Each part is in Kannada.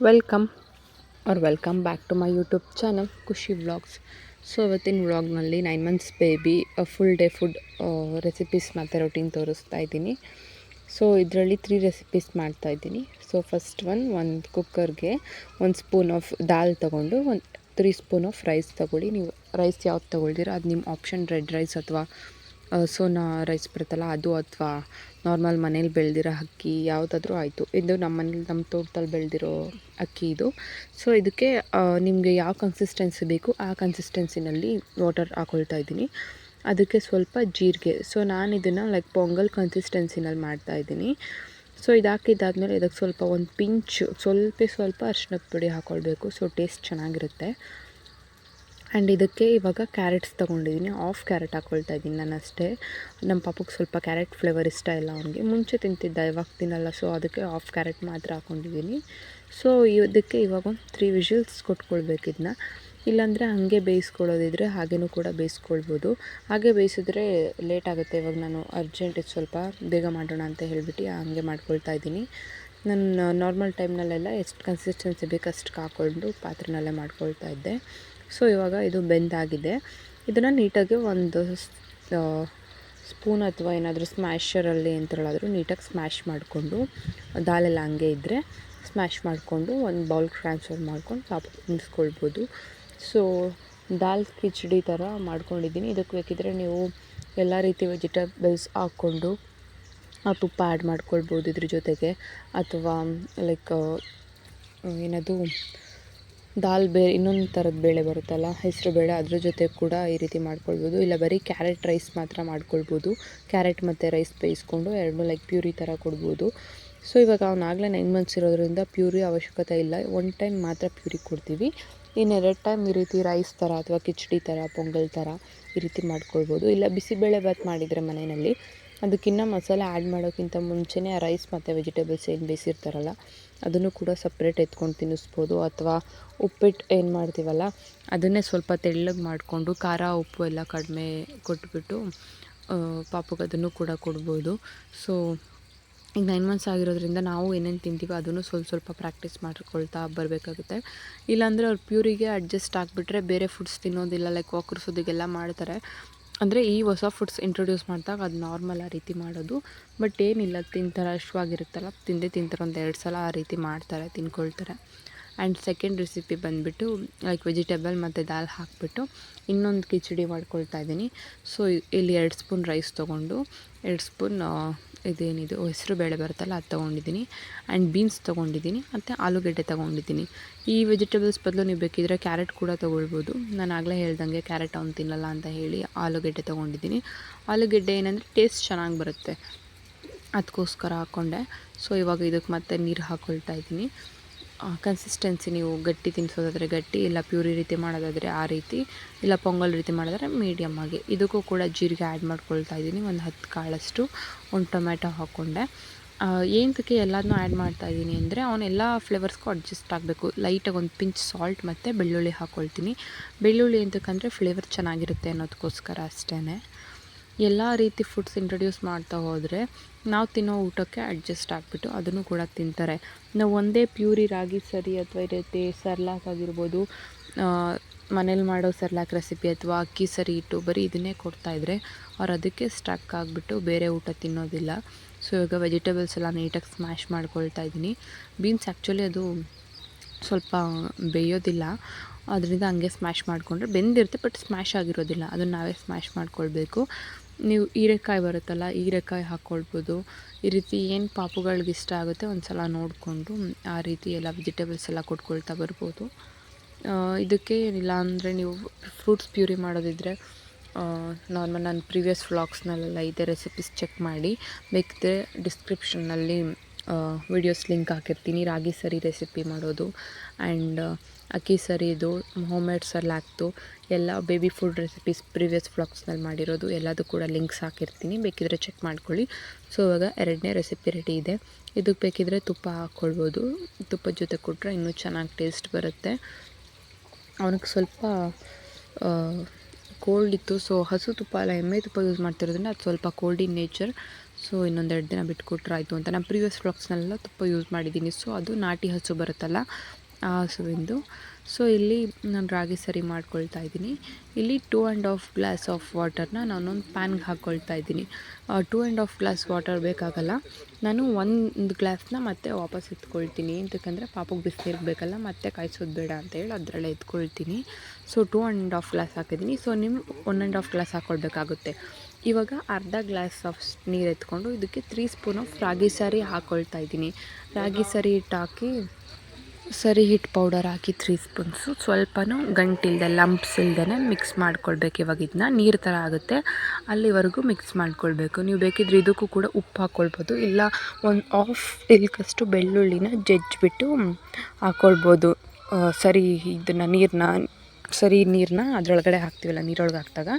Welcome welcome back to my YouTube channel Khushi vlogs. So ಇವತ್ತಿನ ವ್ಲಾಗ್ನಲ್ಲಿ 9 months baby full day food recipes ಮತ್ತು ರೊಟೀನ್ ತೋರಿಸ್ತಾ ಇದ್ದೀನಿ. ಸೊ ಇದರಲ್ಲಿ 3 ರೆಸಿಪೀಸ್ ಮಾಡ್ತಾಯಿದ್ದೀನಿ. ಸೊ ಫಸ್ಟ್ ಒಂದು ಕುಕ್ಕರ್ಗೆ 1 ಸ್ಪೂನ್ ಆಫ್ ದಾಲ್ ತೊಗೊಂಡು 3 ಸ್ಪೂನ್ ಆಫ್ ರೈಸ್ ತೊಗೊಳ್ಳಿ. ನೀವು ರೈಸ್ ಯಾವ್ದು ತೊಗೊಳ್ತೀರೋ ಅದು ನಿಮ್ಮ ಆಪ್ಷನ್, ರೆಡ್ ರೈಸ್ ಅಥವಾ ಸೋನಾ ರೈಸ್ ಬರುತ್ತಲ್ಲ ಅದು, ಅಥವಾ ನಾರ್ಮಲ್ ಮನೇಲಿ ಬೆಳೆದಿರೋ ಅಕ್ಕಿ ಯಾವುದಾದ್ರೂ ಆಯಿತು. ಇದು ನಮ್ಮ ತೋಟದಲ್ಲಿ ಬೆಳೆದಿರೋ ಅಕ್ಕಿ ಇದು. ಸೊ ಇದಕ್ಕೆ ನಿಮಗೆ ಯಾವ ಕನ್ಸಿಸ್ಟೆನ್ಸಿ ಬೇಕು ಆ ಕನ್ಸಿಸ್ಟೆನ್ಸಿನಲ್ಲಿ ವಾಟರ್ ಹಾಕ್ಕೊಳ್ತಾ ಇದ್ದೀನಿ. ಅದಕ್ಕೆ ಸ್ವಲ್ಪ ಜೀರಿಗೆ. ಸೊ ನಾನು ಇದನ್ನು ಲೈಕ್ ಪೊಂಗಲ್ ಕನ್ಸಿಸ್ಟೆನ್ಸಿನಲ್ಲಿ ಮಾಡ್ತಾಯಿದ್ದೀನಿ. ಸೊ ಇದು ಹಾಕಿದ್ದಾದಮೇಲೆ ಇದಕ್ಕೆ ಸ್ವಲ್ಪ ಒಂದು ಪಿಂಚ್ ಸ್ವಲ್ಪ ಅರಿಶಿಣದ ಪುಡಿ ಹಾಕ್ಕೊಳ್ಬೇಕು. ಸೊ ಟೇಸ್ಟ್ ಚೆನ್ನಾಗಿರುತ್ತೆ. ಆ್ಯಂಡ್ ಇದಕ್ಕೆ ಇವಾಗ ಕ್ಯಾರೆಟ್ಸ್ ತೊಗೊಂಡಿದ್ದೀನಿ. ಆಫ್ ಕ್ಯಾರೆಟ್ ಹಾಕ್ಕೊಳ್ತಾ ಇದ್ದೀನಿ ನಾನು ಅಷ್ಟೇ. ನಮ್ಮ ಪಾಪಕ್ಕೆ ಸ್ವಲ್ಪ ಕ್ಯಾರೆಟ್ ಫ್ಲೇವರ್ ಇಷ್ಟ ಇಲ್ಲ ಅವನಿಗೆ. ಮುಂಚೆ ತಿಂತಿದ್ದ, ಇವಾಗ ತಿನ್ನಲ್ಲ. ಸೊ ಅದಕ್ಕೆ ಆಫ್ ಕ್ಯಾರೆಟ್ ಮಾತ್ರ ಹಾಕ್ಕೊಂಡಿದ್ದೀನಿ. ಸೊ ಇದಕ್ಕೆ ಇವಾಗ ಒಂದು 3 ವಿಷಲ್ಸ್ ಕೊಟ್ಕೊಳ್ಬೇಕು ಇದನ್ನ. ಇಲ್ಲಾಂದರೆ ಹಾಗೆ ಬೇಯಿಸ್ಕೊಳ್ಳೋದಿದ್ರೆ ಹಾಗೇನೂ ಕೂಡ ಬೇಯಿಸ್ಕೊಳ್ಬೋದು. ಹಾಗೆ ಬೇಯಿಸಿದ್ರೆ ಲೇಟ್ ಆಗುತ್ತೆ. ಇವಾಗ ನಾನು ಅರ್ಜೆಂಟ್ ಇದು ಸ್ವಲ್ಪ ಬೇಗ ಮಾಡೋಣ ಅಂತ ಹೇಳಿಬಿಟ್ಟು ಹಾಗೆ ಮಾಡ್ಕೊಳ್ತಾ ಇದ್ದೀನಿ. ನಾನು ನಾರ್ಮಲ್ ಟೈಮ್ನಲ್ಲೆಲ್ಲ ಎಷ್ಟು ಕನ್ಸಿಸ್ಟೆನ್ಸಿ ಬೇಕು ಅಷ್ಟು ಹಾಕ್ಕೊಂಡು ಪಾತ್ರೆನಲ್ಲೇ ಮಾಡ್ಕೊಳ್ತಾ ಇದ್ದೆ. ಸೊ ಇವಾಗ ಇದು ಬೆಂದಾಗಿದೆ. ಇದನ್ನು ನೀಟಾಗಿ ಒಂದು ಸ್ಪೂನ್ ಅಥವಾ ಏನಾದರೂ ಸ್ಮ್ಯಾಶರಲ್ಲಿ ಎಂಥರಲ್ಲಾದರೂ ನೀಟಾಗಿ ಸ್ಮ್ಯಾಶ್ ಮಾಡಿಕೊಂಡು, ದಾಲೆಲ್ಲ ಹಂಗೆ ಇದ್ದರೆ ಸ್ಮ್ಯಾಶ್ ಮಾಡಿಕೊಂಡು ಒಂದು ಬೌಲ್ಗೆ ಟ್ರಾನ್ಸ್ಫರ್ ಮಾಡ್ಕೊಂಡು ಪಾಪಕ್ಕೆ ತಿನ್ನಿಸ್ಕೊಳ್ಬೋದು. ಸೊ ದಾಲ್ ಕಿಚಡಿ ಥರ ಮಾಡ್ಕೊಂಡಿದ್ದೀನಿ. ಇದಕ್ಕೆ ಬೇಕಿದ್ದರೆ ನೀವು ಎಲ್ಲ ರೀತಿ ವೆಜಿಟೇಬಲ್ಸ್ ಹಾಕ್ಕೊಂಡು ತುಪ್ಪ ಆ್ಯಡ್ ಮಾಡ್ಕೊಳ್ಬೋದು ಇದ್ರ ಜೊತೆಗೆ. ಅಥವಾ ಲೈಕ್ ಏನದು ದಾಲ್ ಇನ್ನೊಂದು ಥರದ ಬೇಳೆ ಬರುತ್ತಲ್ಲ, ಹೆಸರು ಬೇಳೆ, ಅದ್ರ ಜೊತೆ ಕೂಡ ಈ ರೀತಿ ಮಾಡ್ಕೊಳ್ಬೋದು. ಇಲ್ಲ ಬರೀ ಕ್ಯಾರೆಟ್ ರೈಸ್ ಮಾತ್ರ ಮಾಡ್ಕೊಳ್ಬೋದು. ಕ್ಯಾರೆಟ್ ಮತ್ತು ರೈಸ್ ಬೇಯಿಸ್ಕೊಂಡು ಎರಡನ್ನೂ ಲೈಕ್ ಪ್ಯೂರಿ ಥರ ಕೊಡ್ಬೋದು. ಸೊ ಇವಾಗ ಅವನಾಗಲೇ 9 ಮಂತ್ಸ್ ಇರೋದ್ರಿಂದ ಪ್ಯೂರಿ ಅವಶ್ಯಕತೆ ಇಲ್ಲ. 1 ಟೈಮ್ ಮಾತ್ರ ಪ್ಯೂರಿ ಕೊಡ್ತೀವಿ. ಇನ್ನು 2 ಟೈಮ್ ಈ ರೀತಿ ರೈಸ್ ಥರ ಅಥವಾ ಕಿಚಡಿ ಥರ, ಪೊಂಗಲ್ ಥರ ಈ ರೀತಿ ಮಾಡ್ಕೊಳ್ಬೋದು. ಇಲ್ಲ ಬಿಸಿಬೇಳೆ ಬಾತ್ ಮಾಡಿದರೆ ಮನೆಯಲ್ಲಿ ಅದಕ್ಕಿಂತ ಮಸಾಲೆ ಆ್ಯಡ್ ಮಾಡೋಕ್ಕಿಂತ ಮುಂಚೆನೇ ಆ ರೈಸ್ ಮತ್ತು ವೆಜಿಟೇಬಲ್ಸ್ ಏನು ಬೇಯಿಸಿರ್ತಾರಲ್ಲ ಅದನ್ನು ಕೂಡ ಸಪ್ರೇಟ್ ಎತ್ಕೊಂಡು ತಿನ್ನಿಸ್ಬೋದು. ಅಥವಾ ಉಪ್ಪಿಟ್ಟು ಏನು ಮಾಡ್ತೀವಲ್ಲ ಅದನ್ನೇ ಸ್ವಲ್ಪ ತೆಳ್ಳಗೆ ಮಾಡಿಕೊಂಡು ಖಾರ ಉಪ್ಪು ಎಲ್ಲ ಕಡಿಮೆ ಕೊಟ್ಬಿಟ್ಟು ಪಾಪಗೆ ಅದನ್ನು ಕೂಡ ಕೊಡ್ಬೋದು. ಸೊ ಈಗ 9 ಮಂತ್ಸ್ ಆಗಿರೋದ್ರಿಂದ ನಾವು ಏನೇನು ತಿಂತೀವೋ ಅದನ್ನು ಸ್ವಲ್ಪ ಪ್ರಾಕ್ಟೀಸ್ ಮಾಡ್ಕೊಳ್ತಾ ಬರಬೇಕಾಗುತ್ತೆ. ಇಲ್ಲಾಂದರೆ ಅವ್ರು ಪ್ಯೂರಿಗೆ ಅಡ್ಜಸ್ಟ್ ಆಗಿಬಿಟ್ರೆ ಬೇರೆ ಫುಡ್ಸ್ ತಿನ್ನೋದಿಲ್ಲ. ಲೈಕ್ ಒಕ್ಕರ್ಸೋದಿಗೆಲ್ಲ ಮಾಡ್ತಾರೆ. ಅಂದರೆ ಈ ಹೊಸ ಫುಡ್ಸ್ ಇಂಟ್ರೊಡ್ಯೂಸ್ ಮಾಡಿದಾಗ ಅದು ನಾರ್ಮಲ್ ಆ ರೀತಿ ಮಾಡೋದು. ಬಟ್ ಏನಿಲ್ಲ, ತಿಂತಾರೆ, ಅಶ್ವಾಗಿರುತ್ತಲ್ಲ, ತಿಂತಾರೆ, 1-2 ಸಲ ಆ ರೀತಿ ಮಾಡ್ತಾರೆ, ತಿನ್ಕೊಳ್ತಾರೆ. ಆ್ಯಂಡ್ ಸೆಕೆಂಡ್ ರೆಸಿಪಿ ಬಂದುಬಿಟ್ಟು ಲೈಕ್ ವೆಜಿಟೇಬಲ್ ಮತ್ತು ದಾಲ್ ಹಾಕಿಬಿಟ್ಟು ಇನ್ನೊಂದು ಕಿಚಡಿ ಮಾಡ್ಕೊಳ್ತಾ ಇದ್ದೀನಿ. ಸೊ ಇಲ್ಲಿ 2 ಸ್ಪೂನ್ ರೈಸ್ ತೊಗೊಂಡು 2 ಸ್ಪೂನ್ ಇದೇನಿದು ಹೆಸರು ಬೇಳೆ ಬರುತ್ತಲ್ಲ ಅದು ತೊಗೊಂಡಿದ್ದೀನಿ. ಆ್ಯಂಡ್ ಬೀನ್ಸ್ ತೊಗೊಂಡಿದ್ದೀನಿ ಮತ್ತು ಆಲೂಗೆಡ್ಡೆ ತೊಗೊಂಡಿದ್ದೀನಿ. ಈ ವೆಜಿಟೇಬಲ್ಸ್ ಬದಲು ನೀವು ಬೇಕಿದ್ರೆ ಕ್ಯಾರೆಟ್ ಕೂಡ ತೊಗೊಳ್ಬೋದು. ನಾನು ಆಗಲೇ ಹೇಳ್ದಂಗೆ ಕ್ಯಾರೆಟ್ ಅವ್ನು ತಿನ್ನಲ್ಲ ಅಂತ ಹೇಳಿ ಆಲೂಗೆಡ್ಡೆ ತೊಗೊಂಡಿದ್ದೀನಿ. ಆಲೂಗೆಡ್ಡೆ ಏನಂದರೆ ಟೇಸ್ಟ್ ಚೆನ್ನಾಗಿ ಬರುತ್ತೆ, ಅದಕ್ಕೋಸ್ಕರ ಹಾಕ್ಕೊಂಡೆ. ಸೊ ಇವಾಗ ಇದಕ್ಕೆ ಮತ್ತೆ ನೀರು ಹಾಕ್ಕೊಳ್ತಾ ಇದ್ದೀನಿ. ಕನ್ಸಿಸ್ಟೆನ್ಸಿ ನೀವು ಗಟ್ಟಿ ತಿನ್ನಿಸೋದಾದರೆ ಗಟ್ಟಿ, ಇಲ್ಲ ಪ್ಯೂರಿ ರೀತಿ ಮಾಡೋದಾದರೆ ಆ ರೀತಿ, ಇಲ್ಲ ಪೊಂಗಲ್ ರೀತಿ ಮಾಡಿದ್ರೆ ಮೀಡಿಯಮ್ ಆಗಿ. ಇದಕ್ಕೂ ಕೂಡ ಜೀರಿಗೆ ಆ್ಯಡ್ ಮಾಡ್ಕೊಳ್ತಾ ಇದ್ದೀನಿ. ಒಂದು 10 ಕಾಳಷ್ಟು, ಒಂದು ಟೊಮೆಟೊ ಹಾಕ್ಕೊಂಡೆ. ಏನಕ್ಕೆ ಎಲ್ಲದನ್ನೂ ಆ್ಯಡ್ ಮಾಡ್ತಾಯಿದ್ದೀನಿ ಅಂದರೆ ಅವನೆಲ್ಲ ಫ್ಲೇವರ್ಸ್ಗೂ ಅಡ್ಜಸ್ಟ್ ಆಗಬೇಕು. ಲೈಟಾಗಿ ಒಂದು ಪಿಂಚ್ ಸಾಲ್ಟ್ ಮತ್ತು ಬೆಳ್ಳುಳ್ಳಿ ಹಾಕ್ಕೊಳ್ತೀನಿ. ಬೆಳ್ಳುಳ್ಳಿ ಎಂತಕ್ಕಂದರೆ ಫ್ಲೇವರ್ ಚೆನ್ನಾಗಿರುತ್ತೆ ಅನ್ನೋದಕ್ಕೋಸ್ಕರ ಅಷ್ಟೇ. ಎಲ್ಲ ರೀತಿ ಫುಡ್ಸ್ ಇಂಟ್ರೊಡ್ಯೂಸ್ ಮಾಡ್ತಾ ಹೋದರೆ ನಾವು ತಿನ್ನೋ ಊಟಕ್ಕೆ ಅಡ್ಜಸ್ಟ್ ಆಗಿಬಿಟ್ಟು ಅದನ್ನು ಕೂಡ ತಿಂತಾರೆ. ನಾವು ಒಂದೇ ಪ್ಯೂರಿ ರಾಗಿ ಸರಿ ಅಥವಾ ಈ ರೀತಿ ಸರ್ಲಾಕ್ ಆಗಿರ್ಬೋದು, ಮನೇಲಿ ಮಾಡೋ ಸರ್ಲಾಕ್ ರೆಸಿಪಿ ಅಥವಾ ಅಕ್ಕಿ ಸರಿ ಇಟ್ಟು ಬರೀ ಇದನ್ನೇ ಕೊಡ್ತಾಯಿದ್ರೆ ಅವ್ರು ಅದಕ್ಕೆ ಸ್ಟಕ್ ಆಗಿಬಿಟ್ಟು ಬೇರೆ ಊಟ ತಿನ್ನೋದಿಲ್ಲ. ಸೊ ಇವಾಗ ವೆಜಿಟೇಬಲ್ಸ್ ಎಲ್ಲ ನೀಟಾಗಿ ಸ್ಮ್ಯಾಶ್ ಮಾಡ್ಕೊಳ್ತಾ ಇದ್ದೀನಿ. ಬೀನ್ಸ್ ಆ್ಯಕ್ಚುಲಿ ಅದು ಸ್ವಲ್ಪ ಬೇಯೋದಿಲ್ಲ, ಅದರಿಂದ ಹಂಗೆ ಸ್ಮ್ಯಾಶ್ ಮಾಡಿಕೊಂಡ್ರೆ ಬೆಂದಿರುತ್ತೆ, ಬಟ್ ಸ್ಮ್ಯಾಶ್ ಆಗಿರೋದಿಲ್ಲ. ಅದನ್ನು ನಾವೇ ಸ್ಮ್ಯಾಶ್ ಮಾಡ್ಕೊಳ್ಬೇಕು. ನೀವು ಹೀರೆಕಾಯಿ ಬರುತ್ತಲ್ಲ, ಹೀರೆಕಾಯಿ ಹಾಕ್ಕೊಳ್ಬೋದು. ಈ ರೀತಿ ಏನು ಪಾಪುಗಳಿಗೆ ಇಷ್ಟ ಆಗುತ್ತೆ ಒಂದು ಸಲ ನೋಡಿಕೊಂಡು ಆ ರೀತಿ ಎಲ್ಲ ವೆಜಿಟೇಬಲ್ಸ್ ಎಲ್ಲ ಕೊಟ್ಕೊಳ್ತಾ ಬರ್ಬೋದು. ಇದಕ್ಕೆ ಏನಿಲ್ಲ ಅಂದರೆ ನೀವು ಫ್ರೂಟ್ಸ್ ಪ್ಯೂರಿ ಮಾಡೋದಿದ್ದರೆ ನಾರ್ಮಲ್ ನಾನು ಪ್ರೀವಿಯಸ್ ವ್ಲಾಗ್ಸ್ನಲ್ಲೆಲ್ಲ ಇದೆ, ರೆಸಿಪೀಸ್ ಚೆಕ್ ಮಾಡಿ. ಬೇಕಿದ್ದರೆ ಡಿಸ್ಕ್ರಿಪ್ಷನ್ನಲ್ಲಿ ವಿಡಿಯೋಸ್ ಲಿಂಕ್ ಹಾಕಿರ್ತೀನಿ. ರಾಗಿ ಸರಿ ರೆಸಿಪಿ ಮಾಡೋದು ಆ್ಯಂಡ್ ಅಕ್ಕಿ ಸರಿದು ಹೋಮ್ಮೇಡ್ ಸರ್ಲಾಕ್ದು ಎಲ್ಲ ಬೇಬಿ ಫುಡ್ ರೆಸಿಪೀಸ್ ಪ್ರೀವಿಯಸ್ ವ್ಲಾಗ್ಸ್ನಲ್ಲಿ ಮಾಡಿರೋದು ಎಲ್ಲದೂ ಕೂಡ ಲಿಂಕ್ಸ್ ಹಾಕಿರ್ತೀನಿ, ಬೇಕಿದ್ದರೆ ಚೆಕ್ ಮಾಡ್ಕೊಳ್ಳಿ. ಸೊ ಇವಾಗ 2ನೇ ರೆಸಿಪಿ ರೆಡಿ ಇದೆ. ಇದಕ್ಕೆ ಬೇಕಿದ್ದರೆ ತುಪ್ಪ ಹಾಕ್ಕೊಳ್ಬೋದು. ತುಪ್ಪದ ಜೊತೆ ಕೊಟ್ಟರೆ ಇನ್ನೂ ಚೆನ್ನಾಗಿ ಟೇಸ್ಟ್ ಬರುತ್ತೆ. ಅವನಿಗೆ ಸ್ವಲ್ಪ ಕೋಲ್ಡ್ ಇತ್ತು. ಸೊ ಹಸು ತುಪ್ಪ ಅಲ್ಲ, ಎಮ್ಮೆ ತುಪ್ಪ ಯೂಸ್ ಮಾಡ್ತಿರೋದ್ರಿಂದ ಅದು ಸ್ವಲ್ಪ ಕೋಲ್ಡ್ ಇನ್ ನೇಚರ್. ಸೊ ಇನ್ನೊಂದೆರಡು ದಿನ ಬಿಟ್ಕೊಟ್ರೆ ಆಯಿತು ಅಂತ. ನಾನು ಪ್ರೀವಿಯಸ್ ವ್ಲಾಗ್ಸ್ನೆಲ್ಲ ತುಪ್ಪ ಯೂಸ್ ಮಾಡಿದ್ದೀನಿ. ಸೊ ಅದು ನಾಟಿ ಹಸು ಬರುತ್ತಲ್ಲ ಆ ಹಸುವಿಂದು. ಸೊ ಇಲ್ಲಿ ನಾನು ರಾಗಿ ಸರಿ ಮಾಡ್ಕೊಳ್ತಾ ಇದ್ದೀನಿ. ಇಲ್ಲಿ 2.5 ಗ್ಲಾಸ್ ಆಫ್ ವಾಟರ್ನ ನಾನೊಂದು ಪ್ಯಾನ್ಗೆ ಹಾಕ್ಕೊಳ್ತಾ ಇದ್ದೀನಿ. 2.5 ಗ್ಲಾಸ್ ವಾಟರ್ ಬೇಕಾಗಲ್ಲ. ನಾನು 1 ಗ್ಲಾಸ್ನ ಮತ್ತೆ ವಾಪಸ್ ಎತ್ಕೊಳ್ತೀನಿ. ಎಂತಕ್ಕಂದರೆ ಪಾಪಗೆ ಬಿಸಿನೀರು ಬೇಕಲ್ಲ, ಮತ್ತೆ ಕಾಯಿಸೋದು ಬೇಡ ಅಂತೇಳಿ ಅದರಲ್ಲೇ ಎತ್ಕೊಳ್ತೀನಿ. ಸೊ 2.5 ಗ್ಲಾಸ್ ಹಾಕಿದ್ದೀನಿ. ಸೊ ನೀವು 1.5 ಗ್ಲಾಸ್ ಹಾಕ್ಕೊಳ್ಬೇಕಾಗುತ್ತೆ. ಇವಾಗ ಅರ್ಧ ಗ್ಲಾಸ್ ಆಫ್ ನೀರು ಎತ್ಕೊಂಡು ಇದಕ್ಕೆ 3 ಸ್ಪೂನ್ ಆಫ್ ರಾಗಿ ಸರಿ ಹಾಕ್ಕೊಳ್ತಾ ಇದ್ದೀನಿ. ರಾಗಿ ಸರಿ ಹಿಟ್ಟು ಹಾಕಿ, ಸರಿ ಹಿಟ್ಟು ಪೌಡರ್ ಹಾಕಿ 3 ಸ್ಪೂನ್ಸು. ಸ್ವಲ್ಪನೂ ಗಂಟಿಲ್ದೆ ಲಂಪ್ಸ್ ಇಲ್ದೇ ಮಿಕ್ಸ್ ಮಾಡ್ಕೊಳ್ಬೇಕು. ಇವಾಗ ಇದನ್ನ ನೀರು ಥರ ಆಗುತ್ತೆ ಅಲ್ಲಿವರೆಗೂ ಮಿಕ್ಸ್ ಮಾಡ್ಕೊಳ್ಬೇಕು. ನೀವು ಬೇಕಿದ್ರೆ ಇದಕ್ಕೂ ಕೂಡ ಉಪ್ಪು ಹಾಕ್ಕೊಳ್ಬೋದು, ಇಲ್ಲ ಒಂದು ಹಾಫ್ ಇಲ್ಕಷ್ಟು ಬೆಳ್ಳುಳ್ಳಿನ ಜಜ್ಜಿಬಿಟ್ಟು ಹಾಕ್ಕೊಳ್ಬೋದು. ಸರಿ ಇದನ್ನು ನೀರನ್ನ ಅದರೊಳಗಡೆ ಹಾಕ್ತೀವಲ್ಲ, ನೀರೊಳಗೆ ಹಾಕಿದಾಗ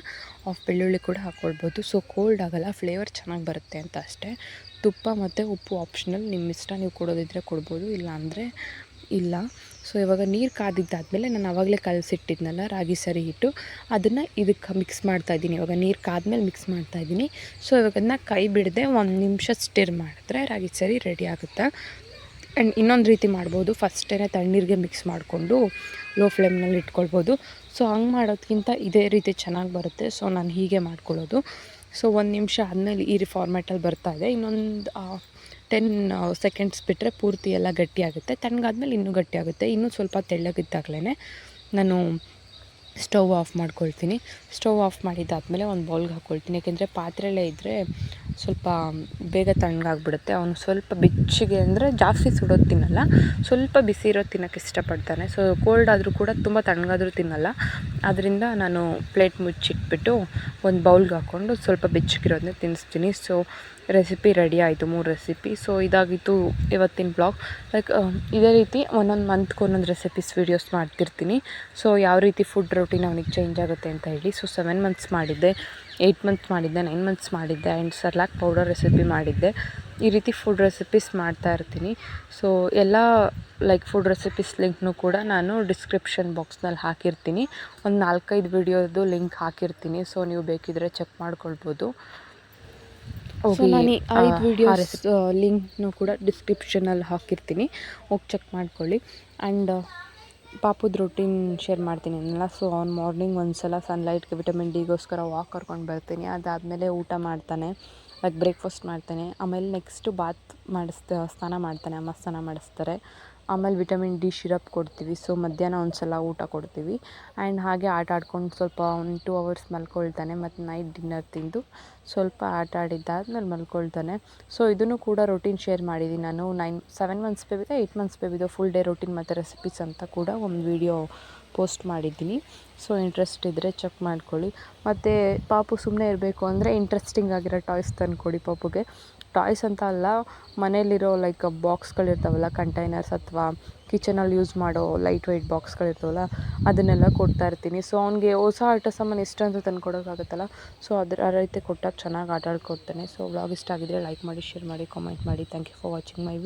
ಹಾಫ್ ಬೆಳ್ಳುಳ್ಳಿ ಕೂಡ ಹಾಕ್ಕೊಳ್ಬೋದು. ಸೊ ಕೋಲ್ಡ್ ಆಗೋಲ್ಲ, ಫ್ಲೇವರ್ ಚೆನ್ನಾಗಿ ಬರುತ್ತೆ ಅಂತ ಅಷ್ಟೇ. ತುಪ್ಪ ಮತ್ತು ಉಪ್ಪು ಆಪ್ಷನಲ್, ನಿಮ್ಮ ಇಷ್ಟ, ನೀವು ಕೊಡೋದಿದ್ದರೆ ಕೊಡ್ಬೋದು, ಇಲ್ಲ ಅಂದರೆ ಇಲ್ಲ. ಸೊ ಇವಾಗ ನೀರು ಕಾದಿದ್ದಾದಮೇಲೆ ನಾನು ಆವಾಗಲೇ ಕಲಸಿಟ್ಟಿದ್ನಲ್ಲ ರಾಗಿ ಸರಿ ಹಿಟ್ಟು, ಅದನ್ನು ಇದಕ್ಕೆ ಮಿಕ್ಸ್ ಮಾಡ್ತಾಯಿದ್ದೀನಿ. ಇವಾಗ ನೀರು ಕಾದ್ಮೇಲೆ ಮಿಕ್ಸ್ ಮಾಡ್ತಾಯಿದ್ದೀನಿ. ಸೊ ಇವಾಗ ಅದನ್ನ ಕೈ ಬಿಡದೆ 1 ನಿಮಿಷ ಸ್ಟಿರ್ ಮಾಡಿದ್ರೆ ರಾಗಿ ಸರಿ ರೆಡಿ ಆಗುತ್ತೆ. ಆ್ಯಂಡ್ ಇನ್ನೊಂದು ರೀತಿ ಮಾಡ್ಬೋದು, ಫಸ್ಟೇ ತಣ್ಣೀರಿಗೆ ಮಿಕ್ಸ್ ಮಾಡಿಕೊಂಡು ಲೋ ಫ್ಲೇಮ್ನಲ್ಲಿ ಇಟ್ಕೊಳ್ಬೋದು. ಸೊ ಹಂಗೆ ಮಾಡೋದಕ್ಕಿಂತ ಇದೇ ರೀತಿ ಚೆನ್ನಾಗಿ ಬರುತ್ತೆ. ಸೊ ನಾನು ಹೀಗೆ ಮಾಡ್ಕೊಳ್ಳೋದು. ಸೊ 1 ನಿಮಿಷ ಆದಮೇಲೆ ಈ ಫಾರ್ಮ್ಯಾಟಲ್ಲಿ ಬರ್ತಾಯಿದೆ. ಇನ್ನೊಂದು 10 ಸೆಕೆಂಡ್ಸ್ ಬಿಟ್ಟರೆ ಪೂರ್ತಿ ಎಲ್ಲ ಗಟ್ಟಿಯಾಗುತ್ತೆ. ತಣ್ಣಗಾದ್ಮೇಲೆ ಇನ್ನೂ ಗಟ್ಟಿಯಾಗುತ್ತೆ. ಇನ್ನೂ ಸ್ವಲ್ಪ ತೆಳ್ಳಗಿದ್ದಾಗಲೇ ನಾನು ಸ್ಟವ್ ಆಫ್ ಮಾಡ್ಕೊಳ್ತೀನಿ. ಸ್ಟವ್ ಆಫ್ ಮಾಡಿದ್ದಾದಮೇಲೆ ಒಂದು ಬೌಲ್ಗೆ ಹಾಕ್ಕೊಳ್ತೀನಿ. ಯಾಕೆಂದರೆ ಪಾತ್ರೆಯಲ್ಲೇ ಇದ್ದರೆ ಸ್ವಲ್ಪ ಬೇಗ ತಣ್ಣಗಾಗ್ಬಿಡುತ್ತೆ. ಅವನು ಸ್ವಲ್ಪ ಬೆಚ್ಚಗೆ ಅಂದರೆ ಜಾಸ್ತಿ ಸುಡೋದು ತಿನ್ನಲ್ಲ, ಸ್ವಲ್ಪ ಬಿಸಿ ಇರೋದು ತಿನ್ನೋಕ್ಕೆ ಇಷ್ಟಪಡ್ತಾನೆ. ಸೊ ಕೋಲ್ಡ್ ಆದರೂ ಕೂಡ ತುಂಬ ತಣ್ಣಗಾದರೂ ತಿನ್ನಲ್ಲ. ಅದರಿಂದ ನಾನು ಪ್ಲೇಟ್ ಮುಚ್ಚಿಟ್ಬಿಟ್ಟು ಒಂದು ಬೌಲ್ಗೆ ಹಾಕ್ಕೊಂಡು ಸ್ವಲ್ಪ ಬೆಚ್ಚಗಿರೋದನ್ನೇ ತಿನ್ನಿಸ್ತೀನಿ. ಸೊ ರೆಸಿಪಿ ರೆಡಿ ಆಯಿತು, 3 ರೆಸಿಪಿ. ಸೊ ಇದಾಗಿತ್ತು ಇವತ್ತಿನ ಬ್ಲಾಗ್. ಲೈಕ್ ಇದೇ ರೀತಿ ಒಂದೊಂದು ಮಂತ್ಗೆ ಒಂದೊಂದು ರೆಸಿಪೀಸ್ ವೀಡಿಯೋಸ್ ಮಾಡ್ತಿರ್ತೀನಿ. ಸೊ ಯಾವ ರೀತಿ ಫುಡ್ ರೊಟೀನ್ ಅವನಿಗೆ ಚೇಂಜ್ ಆಗುತ್ತೆ ಅಂತ ಹೇಳಿ. ಸೊ 7 ಮಂತ್ಸ್ ಮಾಡಿದ್ದೆ, 8 ಮಂತ್ಸ್ ಮಾಡಿದ್ದೆ, 9 ಮಂತ್ಸ್ ಮಾಡಿದ್ದೆ, ಆ್ಯಂಡ್ ಸರ್ಲಾಕ್ ಪೌಡರ್ ರೆಸಿಪಿ ಮಾಡಿದ್ದೆ. ಈ ರೀತಿ ಫುಡ್ ರೆಸಿಪೀಸ್ ಮಾಡ್ತಾಯಿರ್ತೀನಿ. ಸೊ ಎಲ್ಲ ಲೈಕ್ ಫುಡ್ ರೆಸಿಪೀಸ್ ಲಿಂಕ್ನೂ ಕೂಡ ನಾನು ಡಿಸ್ಕ್ರಿಪ್ಷನ್ ಬಾಕ್ಸ್ನಲ್ಲಿ ಹಾಕಿರ್ತೀನಿ. ಒಂದು 4-5 ವೀಡಿಯೋದು ಲಿಂಕ್ ಹಾಕಿರ್ತೀನಿ. ಸೊ ನೀವು ಬೇಕಿದ್ದರೆ ಚೆಕ್ ಮಾಡ್ಕೊಳ್ಬೋದು. ಸೊ ನಾನು 5 ವೀಡಿಯೋಸ್ ಲಿಂಕ್ನೂ ಕೂಡ ಡಿಸ್ಕ್ರಿಪ್ಷನಲ್ಲಿ ಹಾಕಿರ್ತೀನಿ, ಹೋಗಿ ಚೆಕ್ ಮಾಡ್ಕೊಳ್ಳಿ. ಆ್ಯಂಡ್ ಪಾಪುದ ರೊಟೀನ್ ಶೇರ್ ಮಾಡ್ತೀನಿ ಅನ್ನಲ್ಲ. ಸೊ ಅವ್ನು ಮಾರ್ನಿಂಗ್ ಒಂದು ಸಲ ಸನ್ಲೈಟ್ಗೆ ವಿಟಮಿನ್ ಡಿಗೋಸ್ಕರ ವಾಕ್ ಕರ್ಕೊಂಡು ಬರ್ತೀನಿ. ಅದಾದಮೇಲೆ ಊಟ ಮಾಡ್ತಾನೆ, ಲೈಕ್ ಬ್ರೇಕ್ಫಾಸ್ಟ್ ಮಾಡ್ತಾನೆ. ಆಮೇಲೆ ನೆಕ್ಸ್ಟು ಸ್ನಾನ ಮಾಡ್ತಾನೆ, ಅಮ್ಮ ಸ್ನಾನ ಮಾಡಿಸ್ತಾರೆ. ಆಮೇಲೆ ವಿಟಮಿನ್ ಡಿ ಶಿರಪ್ ಕೊಡ್ತೀವಿ. ಸೊ ಮಧ್ಯಾಹ್ನ ಒಂದು ಸಲ ಊಟ ಕೊಡ್ತೀವಿ. ಆ್ಯಂಡ್ ಹಾಗೆ ಆಟ ಆಡ್ಕೊಂಡು ಸ್ವಲ್ಪ ಒಂದು 2 ಅವರ್ಸ್ ಮಲ್ಕೊಳ್ತಾನೆ. ಮತ್ತು ನೈಟ್ ಡಿನ್ನರ್ ತಿಂದು ಸ್ವಲ್ಪ ಆಟ ಆಡಿದ್ದಾದ್ಮೇಲೆ ಮಲ್ಕೊಳ್ತಾನೆ. ಸೊ ಇದನ್ನು ಕೂಡ ರೊಟೀನ್ ಶೇರ್ ಮಾಡಿದ್ದೀನಿ ನಾನು. 7 ಮಂತ್ಸ್ ಬೇಬಿದೆ, 8 ಮಂತ್ಸ್ ಬೇಬಿದೆ ಫುಲ್ ಡೇ ರೊಟೀನ್ ಮತ್ತು ರೆಸಿಪೀಸ್ ಅಂತ ಕೂಡ ಒಂದು ವೀಡಿಯೋ ಪೋಸ್ಟ್ ಮಾಡಿದ್ದೀನಿ. ಸೊ ಇಂಟ್ರೆಸ್ಟ್ ಇದ್ದರೆ ಚೆಕ್ ಮಾಡ್ಕೊಳ್ಳಿ. ಮತ್ತು ಪಾಪು ಸುಮ್ಮನೆ ಇರಬೇಕು ಅಂದರೆ ಇಂಟ್ರೆಸ್ಟಿಂಗ್ ಆಗಿರೋ ಟಾಯ್ಸ್ ತಂದುಕೊಡಿ ಪಾಪುಗೆ. ಟಾಯ್ಸ್ ಅಂತ ಅಲ್ಲ, ಮನೇಲಿರೋ ಲೈಕ್ ಬಾಕ್ಸ್ಗಳಿರ್ತಾವಲ್ಲ, ಕಂಟೈನರ್ಸ್ ಅಥವಾ ಕಿಚನಲ್ಲಿ ಯೂಸ್ ಮಾಡೋ ಲೈಟ್ ವೆಯ್ಟ್ ಬಾಕ್ಸ್ಗಳಿರ್ತಾವಲ್ಲ, ಅದನ್ನೆಲ್ಲ ಕೊಡ್ತಾಯಿರ್ತೀನಿ. ಸೊ ಅವ್ನಿಗೆ ಹೊಸ ಆಟ ಸಾಮಾನು ಇಷ್ಟ ಅಂತ ತಂದುಕೊಡೋಕ್ಕಾಗುತ್ತಲ್ಲ. ಸೊ ಆ ರೀತಿ ಕೊಟ್ಟಾಗ ಚೆನ್ನಾಗಿ ಆಟ ಆಡ್ಕೊಡ್ತಾನೆ. ಸೊ ವ್ಲಾಗ್ ಇಷ್ಟ ಆಗಿದ್ರೆ ಲೈಕ್ ಮಾಡಿ, ಶೇರ್ ಮಾಡಿ, ಕಾಮೆಂಟ್ ಮಾಡಿ. Thank you for watching my